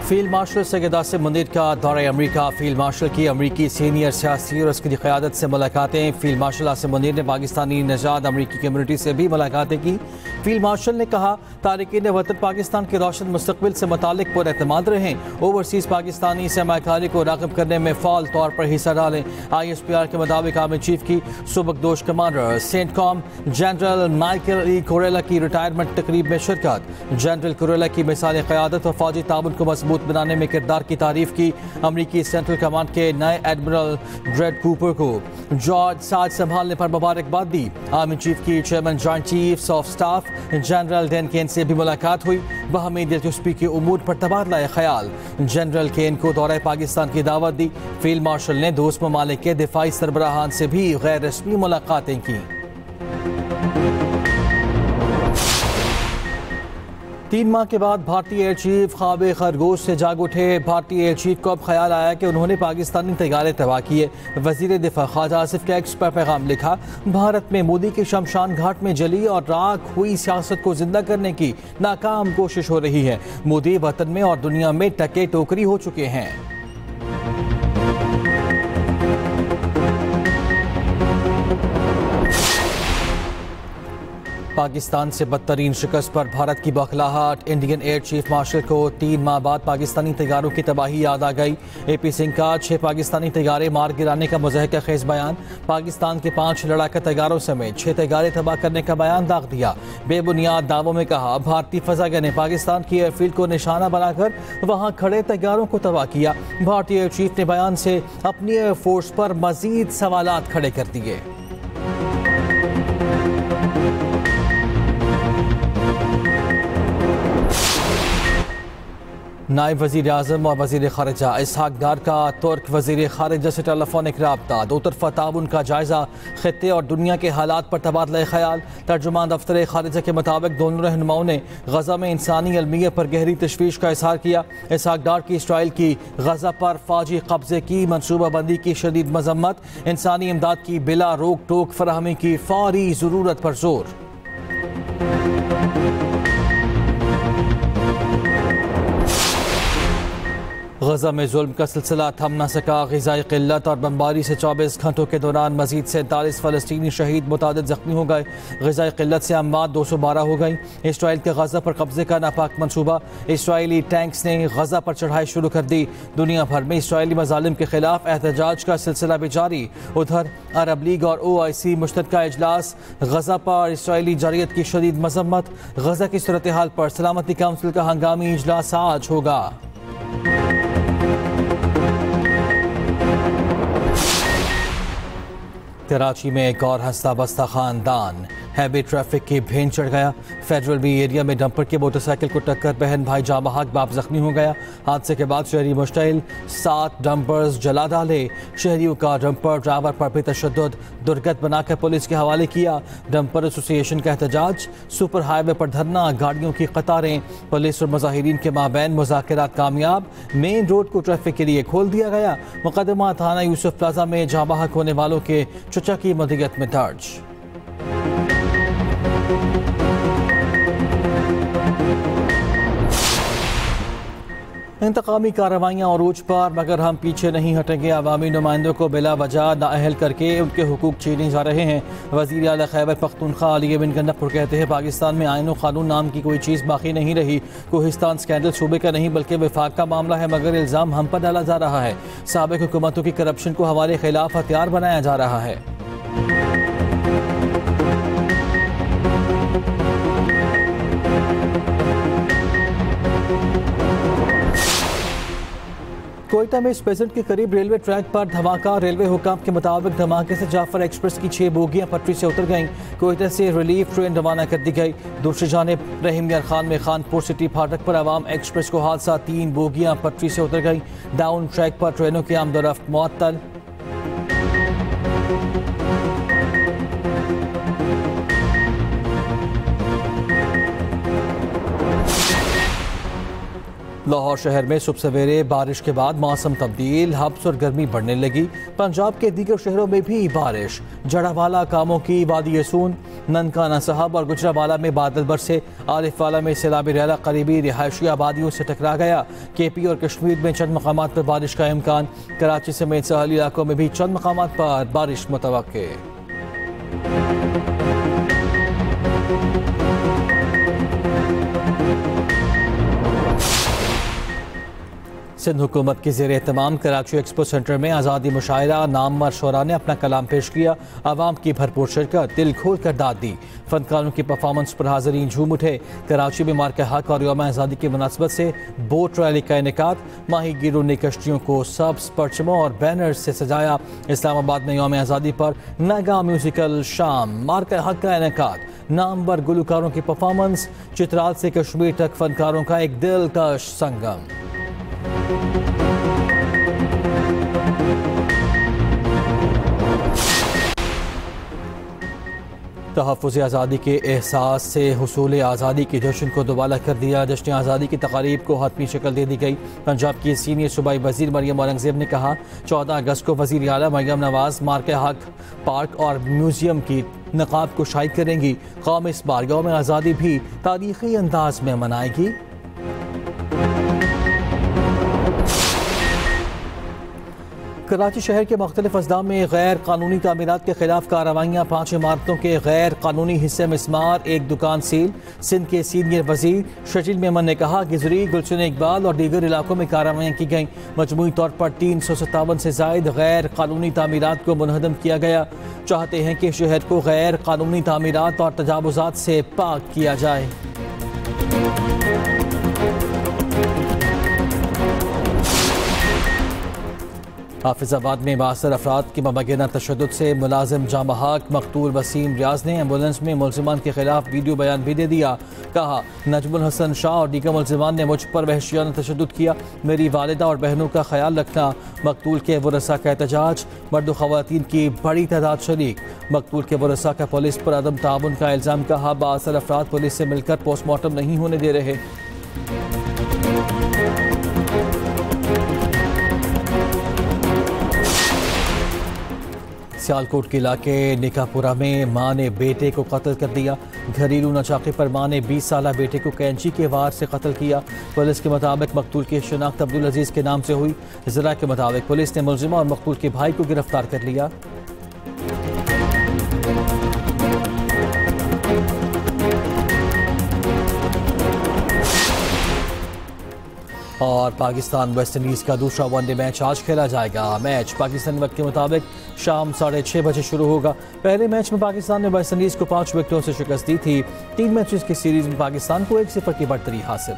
Field marshal Syed Asim Munir का दौरा अमरीका। Field marshal की अमरीकी सीनियर सियासी और उसकी क़यादत से मुलाकातें। फील्ड मार्शल आसिम मुनीर ने पाकिस्तानी नजाद अमरीकी कम्यूनिटी से भी मुलाकातें की। फील्ड मार्शल ने कहा तारिकीन वतन पाकिस्तान के रोशन मुस्तकबिल से मुतालिक पुरएतमाद रहें, ओवरसीज़ पाकिस्तानी सरमाकारी को राग़िब करने में फ़ाल तौर पर हिस्सा डालें। ISPR के मुताबिक आर्मी चीफ की सुबकदोश commander CENTCOM general Michael E Kurilla की रिटायरमेंट तकरीब में शिरकत। जनरल कोरेला की मिसाल क़यादत और फौजी ताउन को मजबूत बनाने में किरदार की तारीफ की। अमरीकी सेंट्रल कमांड के नए एडमिरल ग्रेड कूपर को जॉर्ज साज संभालने पर मुबारकबाद दी। आर्मी चीफ की chairman joint chiefs of staff general Dan Caine से भी मुलाकात हुई। बाहमी दिलचस्पी के उमूर पर तबादला ख्याल। जनरल केन को दौरा पाकिस्तान की दावत दी। फील्ड मार्शल ने दोस्त ममालिक के दिफाई सरबराहान से भी गैर रस्मी मुलाकातें की। 3 माह के बाद भारतीय एयर चीफ ख्वाब खरगोश से जाग उठे। भारतीय एयर चीफ को अब ख्याल आया कि उन्होंने पाकिस्तानी तैयारे तबाह किए। वजीर दिफा ख्वाजा आसिफ के एक्स पर पैगाम लिखा, भारत में मोदी की शमशान घाट में जली और राख हुई सियासत को जिंदा करने की नाकाम कोशिश हो रही है। मोदी वतन में और दुनिया में टके टोकरी हो चुके हैं। पाकिस्तान से बदतरीन शिकस्त पर भारत की बौखलाहट। इंडियन एयर चीफ मार्शल को 3 माह बाद पाकिस्तानी तैयारों की तबाही याद आ गई। AP सिंह का 6 पाकिस्तानी तैयारे मार गिराने का मुज़हका खेज बयान। पाकिस्तान के 5 लड़ाका तैयारों समेत 6 तैयारे तबाह करने का बयान दाग दिया। बेबुनियाद दावों में कहा भारतीय फजाइया ने पाकिस्तान की एयरफील्ड को निशाना बनाकर वहां खड़े तैयारों को तबाह किया। भारतीय एयर चीफ ने बयान से अपनी एयरफोर्स पर मजीद सवालात खड़े कर दिए। नायब वज़ीर आज़म और वज़ीर ख़ारिजा इसहाक डार का तुर्क वज़ीर ख़ारिजा से टेलीफोनिक रब्ता। दो तरफ़ा ताउन का जायज़ा। ख़ित्ते और दुनिया के हालात पर तबादला ख्याल। तर्जुमान दफ्तर ख़ारिजा के मुताबिक दोनों रहनुमाओं ने गज़ा में इंसानी अलमियत पर गहरी तशवीश का इज़हार किया। इसहाक डार की इसराइल की गज़ा पर फ़ौजी कब्ज़े की मनसूबाबंदी की शदीद मज़म्मत। इंसानी इमदाद की बिला रोक टोक फराहमी की फ़ौरी ज़रूरत पर जोर। गजा में जुल्म का सिलसिला थम न सका। ग़िज़ाई क़िल्लत और बमबारी से 24 घंटों के दौरान मजीद 47 फ़लस्तीनी शहीद, मुतादिद ज़ख्मी हो गए। ग़िज़ाई क़िल्लत से अमवात 212 हो गई। इसराइल के गजा पर कब्जे का नापाक मनसूबा। इसराइली टैंक्स ने गजा पर चढ़ाई शुरू कर दी। दुनिया भर में इसराइली मज़ालिम के खिलाफ एहतजाज का सिलसिला भी जारी। उधर अरब लीग और OIC मुश्तरका इजलास। गजा पर इसराइली जारियत की शदीद मज़म्मत। गजा की सूरत हाल पर सलामती काउंसिल का हंगामी इजलास आज होगा। कराची में एक और हंसता बस्ता खानदान हैवी ट्रैफिक की भेंट चढ़ गया। फेडरल बी एरिया में डंपर की मोटरसाइकिल को टक्कर बहन भाई जाँ बहक बाप जख्मी हो गया। हादसे के बाद शहरी मुश्तइल। 7 डंपर्स जला डाले। शहरियों का डंपर ड्राइवर पर भी तशद्दुद। दुर्गत बनाकर पुलिस के हवाले किया। डंपर एसोसिएशन का एहतजाज। सुपर हाईवे पर धरना, गाड़ियों की कतारें। पुलिस और मुजाहिरीन के माबैन मुज़ाकरात कामयाब। मेन रोड को ट्रैफिक के लिए खोल दिया गया। मुकदमा थाना यूसुफ प्लाजा में जाँ बहक होने वालों के चचा की मदीयत में दर्ज। इंतकामी कार्रवाइयाँ अरूज पर, मगर हम पीछे नहीं हटेंगे। अवामी नुमाइंदों को बिला वजह नाअहल करके उनके हुकूक छीने जा रहे हैं। वज़ीर आला खैबर पख्तूनख्वा अली बिन गन्नपुर कहते हैं पाकिस्तान में आईन व कानून नाम की कोई चीज़ बाकी नहीं रही। कोहिस्तान स्कैंडल सूबे का नहीं बल्कि वफाक का मामला है, मगर इल्ज़ाम हम पर डाला जा रहा है। साबिक़ हुकूमतों की करप्शन को हमारे खिलाफ हथियार बनाया जा रहा है। कोयटा में इस पेजेंट के करीब रेलवे ट्रैक पर धमाका। रेलवे हुकाम के मुताबिक धमाके से जाफर एक्सप्रेस की 6 बोगियां पटरी से उतर गईं। कोयटा से रिलीफ ट्रेन रवाना कर दी गई। दूसरी जानिब रहीम यार खान में खानपुर सिटी फाटक पर अवाम एक्सप्रेस को हादसा। 3 बोगियां पटरी से उतर गईं। डाउन ट्रैक पर ट्रेनों की आमदोरफ्त मुअत्तल। लाहौर शहर में सुबह सवेरे बारिश के बाद मौसम तब्दील। हब्स और गर्मी बढ़ने लगी। पंजाब के दीगर शहरों में भी बारिश। जड़ावाला, कामों की वादी सून, ननकाना साहब और गुजरावाला में बादल बरसे। आरिफवाला में सैलाबी रैला करीबी रिहायशी आबादियों से टकरा गया। KP और कश्मीर में चंद मकामात पर बारिश का इम्कान। कराची समेत साहली इलाकों में भी चंद मकामात पर बारिश मुतवक्के। सिंध हुकूमत की ज़ेर एहतमाम कराची एक्सपो सेंटर में आज़ादी मुशायरा नामवर शोरा ने अपना कलाम पेश किया। आवाम की भरपूर शिरकत, दिल खोल कर दाद दी। फनकारों की परफॉर्मेंस पर हाज़रीन झूम उठे। कराची में मार्के हक और यौम आज़ादी की मुनासबत से बोट रैली का इनेकाद। माही गिरों ने कश्तियों को सब्ज़ परचमों और बैनर्स से सजाया। इस्लामाबाद में यौम आज़ादी पर नगा म्यूजिकल शाम, मार्के हक का इनेकाद, नामवर गुलकारों की परफॉर्मेंस। चित्राल से कश्मीर तक फनकारों का एक दिलकश संगम। तहफ़्फ़ुज़ आज़ादी के एहसास से हुसूल आज़ादी के जश्न को दोबारा कर दिया। जश्न आज़ादी की तक़रीब को हतमी शक्ल दे दी गई। पंजाब की सीनियर सूबाई वज़ीर मरियम औरंगज़ेब ने कहा, 14 अगस्त को वज़ीर आला मरियम नवाज़ मार्के हक पार्क और म्यूज़ियम की नक़ाब कुशाई करेंगी। कौम इस बार यौम आज़ादी भी तारीख़ी अंदाज में मनाएगी। कराची शहर के मुख्तलिफ अजलाम में गैर कानूनी तामीरात के खिलाफ कार्रवाइयाँ। 5 इमारतों के गैर कानूनी हिस्से मिस्मार, 1 दुकान सील। सिंध के सीनियर वजीर शजील मेमन ने कहा, गिजरी, गुलशन इकबाल और दीगर इलाकों में कार्रवाइयाँ की गईं। मजमूई तौर पर 357 से जायद गैर कानूनी तामीरात को मुनहदम किया गया। चाहते हैं कि शहर को गैर कानूनी तामीरात और तजावुजात से पाक किया जाए। हाफिजाबाद में 62 अफराद की मुबैना तशद्दुद से मुलाजिम जामहक मकतूल वसीम रियाज ने एम्बुलेंस में मुलजिमान के खिलाफ वीडियो बयान भी दे दिया। कहा, नजमुल हसन शाह और दीगर मुलजिमान ने मुझ पर वहशियाना तशद्दुद किया। मेरी वालिदा और बहनों का ख्याल रखना। मकतूल के वरसा का एहतजाज, मर्द ख़वातीन की बड़ी तादाद शरीक। मकतूल के वरसा का पुलिस पर अदम ताउन का इल्ज़ाम। कहा, 62 अफराद पुलिस से मिलकर पोस्टमार्टम नहीं होने दे रहे। सियालकोट के इलाके निकापुरा में मां ने बेटे को कत्ल कर दिया। घरेलू नचाके पर मां ने 20 साला बेटे को कैंची के वार से कत्ल किया। पुलिस के मुताबिक मकतूल की शिनाख्त अब्दुल अजीज के नाम से हुई। ज़रा के मुताबिक पुलिस ने मुलजिमा और मकतूल के भाई को गिरफ्तार कर लिया। और पाकिस्तान वेस्ट इंडीज़ का दूसरा वनडे मैच आज खेला जाएगा। मैच पाकिस्तानी वक्त के मुताबिक शाम 6:30 बजे शुरू होगा। पहले मैच में पाकिस्तान ने वेस्ट इंडीज़ को 5 विकेटों से शिकस्त दी थी। 3 मैचेस की सीरीज में पाकिस्तान को 1-0 की बढ़तरी हासिल।